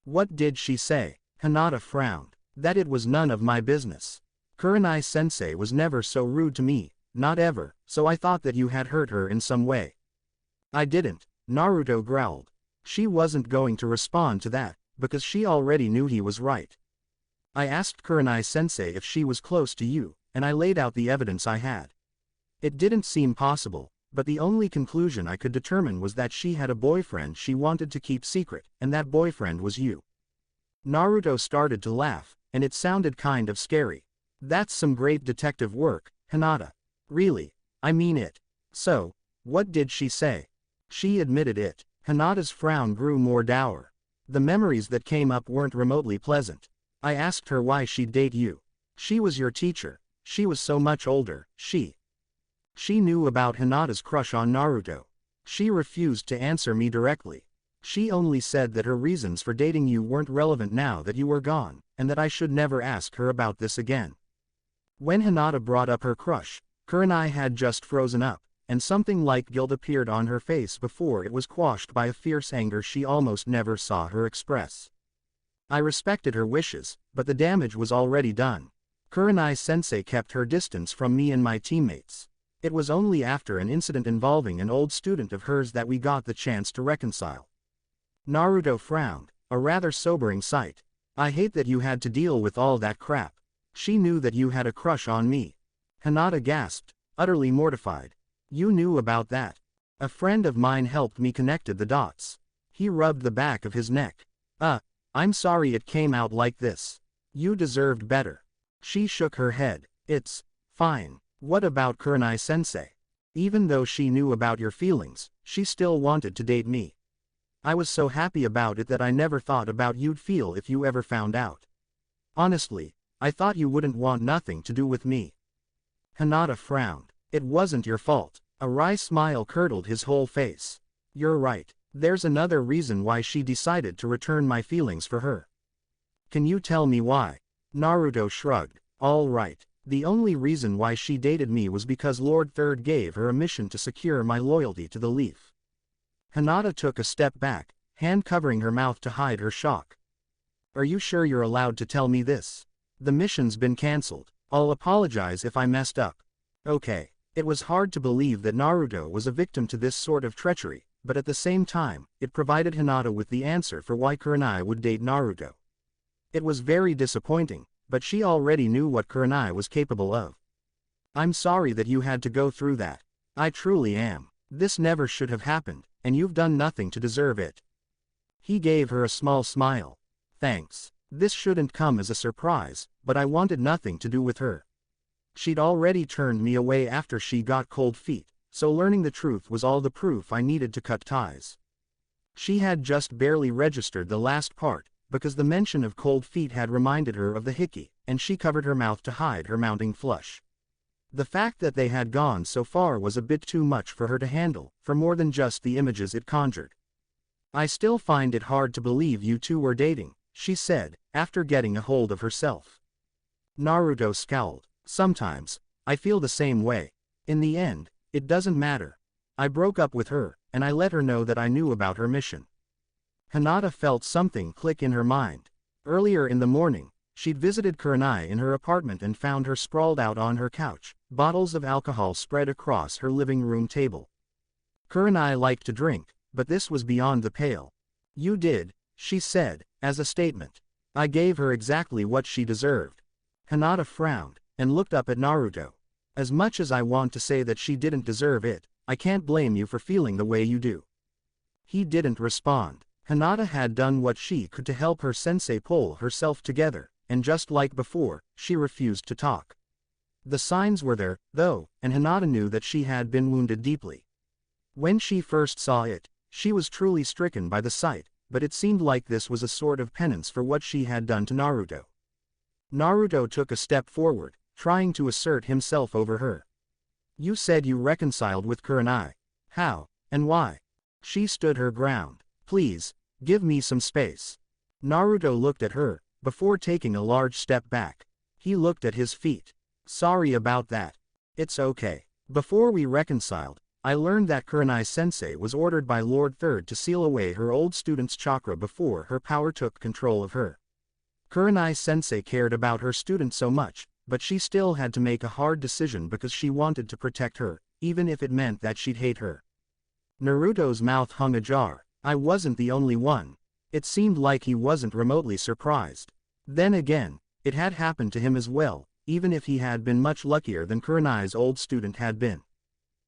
What did she say? Hinata frowned. That it was none of my business. Kurenai-sensei was never so rude to me, not ever, so I thought that you had hurt her in some way. I didn't, Naruto growled. She wasn't going to respond to that, because she already knew he was right. I asked Kurenai-sensei if she was close to you, and I laid out the evidence I had. It didn't seem possible, but the only conclusion I could determine was that she had a boyfriend she wanted to keep secret, and that boyfriend was you. Naruto started to laugh, and it sounded kind of scary. That's some great detective work, Hinata. Really, I mean it. So, what did she say? She admitted it. Hinata's frown grew more dour. The memories that came up weren't remotely pleasant. I asked her why she'd date you. She was your teacher. She was so much older. She knew about Hinata's crush on Naruto. She refused to answer me directly. She only said that her reasons for dating you weren't relevant now that you were gone, and that I should never ask her about this again. When Hinata brought up her crush, Kurenai had just frozen up, and something like guilt appeared on her face before it was quashed by a fierce anger she almost never saw her express. I respected her wishes, but the damage was already done. Kurenai-sensei kept her distance from me and my teammates. It was only after an incident involving an old student of hers that we got the chance to reconcile. Naruto frowned, a rather sobering sight. I hate that you had to deal with all that crap. She knew that you had a crush on me. Hinata gasped, utterly mortified. You knew about that. A friend of mine helped me connected the dots. He rubbed the back of his neck. I'm sorry it came out like this. You deserved better. She shook her head. It's fine. What about Kurenai-sensei? Even though she knew about your feelings, she still wanted to date me. I was so happy about it that I never thought about you'd feel if you ever found out. Honestly, I thought you wouldn't want nothing to do with me. Hinata frowned. It wasn't your fault. A wry smile curdled his whole face. You're right. There's another reason why she decided to return my feelings for her. Can you tell me why? Naruto shrugged. All right. The only reason why she dated me was because Lord Third gave her a mission to secure my loyalty to the Leaf. Hinata took a step back, hand covering her mouth to hide her shock. Are you sure you're allowed to tell me this? The mission's been cancelled. I'll apologize if I messed up. Okay. It was hard to believe that Naruto was a victim to this sort of treachery, but at the same time, it provided Hinata with the answer for why Kurenai would date Naruto. It was very disappointing, but she already knew what Kurenai was capable of. I'm sorry that you had to go through that. I truly am. This never should have happened, and you've done nothing to deserve it. He gave her a small smile. Thanks. This shouldn't come as a surprise, but I wanted nothing to do with her. She'd already turned me away after she got cold feet, so learning the truth was all the proof I needed to cut ties. She had just barely registered the last part, because the mention of cold feet had reminded her of the hickey, and she covered her mouth to hide her mounting flush. The fact that they had gone so far was a bit too much for her to handle, for more than just the images it conjured. I still find it hard to believe you two were dating, she said, after getting a hold of herself. Naruto scowled. Sometimes, I feel the same way. In the end, it doesn't matter. I broke up with her, and I let her know that I knew about her mission. Hinata felt something click in her mind. Earlier in the morning, she'd visited Kurenai in her apartment and found her sprawled out on her couch, bottles of alcohol spread across her living room table. Kurenai liked to drink, but this was beyond the pale. You did, she said, as a statement. I gave her exactly what she deserved. Hinata frowned, and looked up at Naruto. As much as I want to say that she didn't deserve it, I can't blame you for feeling the way you do. He didn't respond. Hinata had done what she could to help her sensei pull herself together, and just like before, she refused to talk. The signs were there, though, and Hinata knew that she had been wounded deeply. When she first saw it, she was truly stricken by the sight, but it seemed like this was a sort of penance for what she had done to Naruto. Naruto took a step forward, trying to assert himself over her. You said you reconciled with Kurenai. How, and why? She stood her ground. Please, give me some space. Naruto looked at her, before taking a large step back. He looked at his feet. Sorry about that. It's okay. Before we reconciled, I learned that Kurenai-sensei was ordered by Lord Third to seal away her old student's chakra before her power took control of her. Kurenai-sensei cared about her student so much, but she still had to make a hard decision because she wanted to protect her, even if it meant that she'd hate her. Naruto's mouth hung ajar. I wasn't the only one. It seemed like he wasn't remotely surprised. Then again, it had happened to him as well, even if he had been much luckier than Kurenai's old student had been.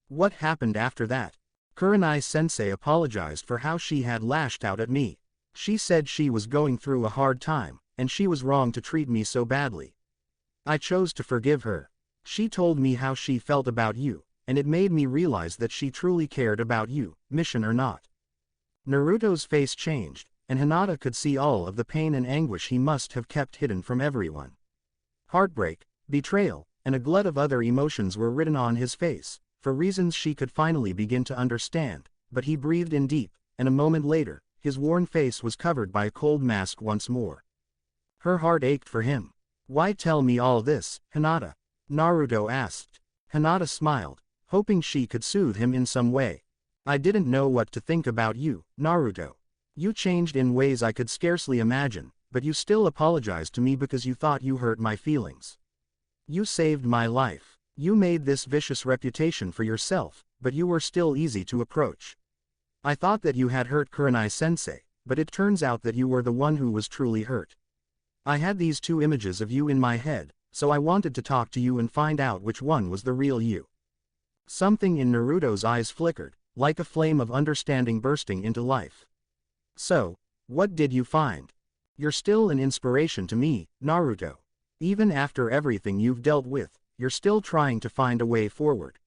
What happened after that? Kurenai-sensei apologized for how she had lashed out at me. She said she was going through a hard time, and she was wrong to treat me so badly. I chose to forgive her. She told me how she felt about you, and it made me realize that she truly cared about you, mission or not. Naruto's face changed, and Hinata could see all of the pain and anguish he must have kept hidden from everyone. Heartbreak, betrayal, and a glut of other emotions were written on his face, for reasons she could finally begin to understand, but he breathed in deep, and a moment later, his worn face was covered by a cold mask once more. Her heart ached for him. "Why tell me all this, Hinata?" Naruto asked. Hinata smiled, hoping she could soothe him in some way. "I didn't know what to think about you, Naruto. You changed in ways I could scarcely imagine, but you still apologized to me because you thought you hurt my feelings. You saved my life. You made this vicious reputation for yourself, but you were still easy to approach. I thought that you had hurt Kurenai-sensei, but it turns out that you were the one who was truly hurt. I had these two images of you in my head, so I wanted to talk to you and find out which one was the real you." Something in Naruto's eyes flickered, like a flame of understanding bursting into life. "So, what did you find? You're still an inspiration to me, Naruto. Even after everything you've dealt with, you're still trying to find a way forward.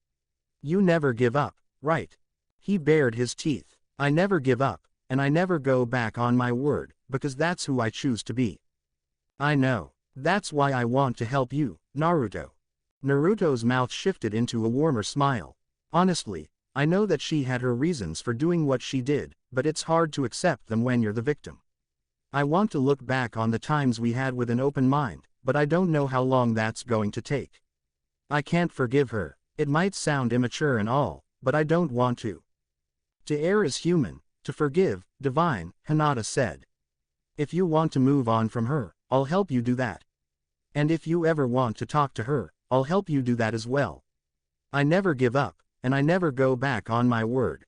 You never give up, right?" He bared his teeth. "I never give up, and I never go back on my word, because that's who I choose to be. I know. That's why I want to help you, Naruto." Naruto's mouth shifted into a warmer smile. "Honestly, I know that she had her reasons for doing what she did, but it's hard to accept them when you're the victim. I want to look back on the times we had with an open mind, but I don't know how long that's going to take. I can't forgive her. It might sound immature and all, but I don't want to. To err is human, to forgive, divine," Hinata said. "If you want to move on from her, I'll help you do that. And if you ever want to talk to her, I'll help you do that as well. I never give up, and I never go back on my word.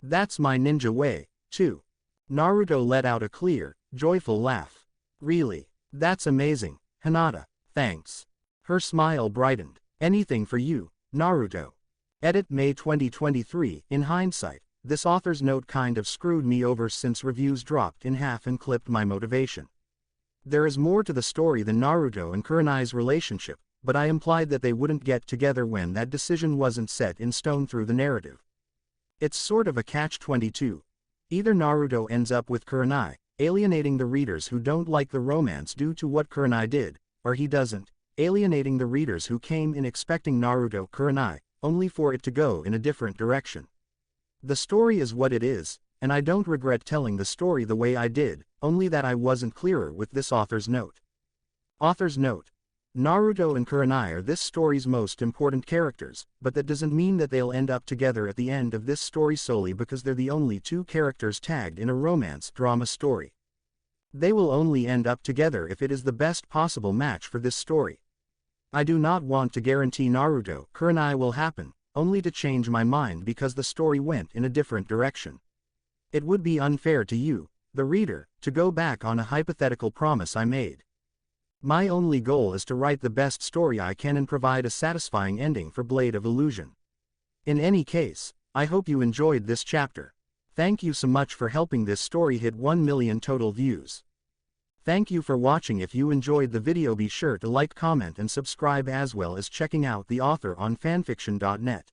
That's my ninja way, too." Naruto let out a clear, joyful laugh. "Really? That's amazing, Hinata, thanks." Her smile brightened. "Anything for you, Naruto." Edit May 2023. In hindsight, this author's note kind of screwed me over since reviews dropped in half and clipped my motivation. There is more to the story than Naruto and Kurenai's relationship, but I implied that they wouldn't get together when that decision wasn't set in stone through the narrative. It's sort of a catch-22. Either Naruto ends up with Kurenai, alienating the readers who don't like the romance due to what Kurenai did, or he doesn't, alienating the readers who came in expecting Naruto-Kurenai, only for it to go in a different direction. The story is what it is, and I don't regret telling the story the way I did, only that I wasn't clearer with this author's note. Author's note: Naruto and Kurenai are this story's most important characters, but that doesn't mean that they'll end up together at the end of this story solely because they're the only two characters tagged in a romance drama story. They will only end up together if it is the best possible match for this story. I do not want to guarantee Naruto-Kurenai will happen, only to change my mind because the story went in a different direction. It would be unfair to you, the reader, to go back on a hypothetical promise I made. My only goal is to write the best story I can and provide a satisfying ending for Blade of Illusion. In any case, I hope you enjoyed this chapter. Thank you so much for helping this story hit 1 million total views. Thank you for watching. If you enjoyed the video, be sure to like, comment and subscribe, as well as checking out the author on fanfiction.net.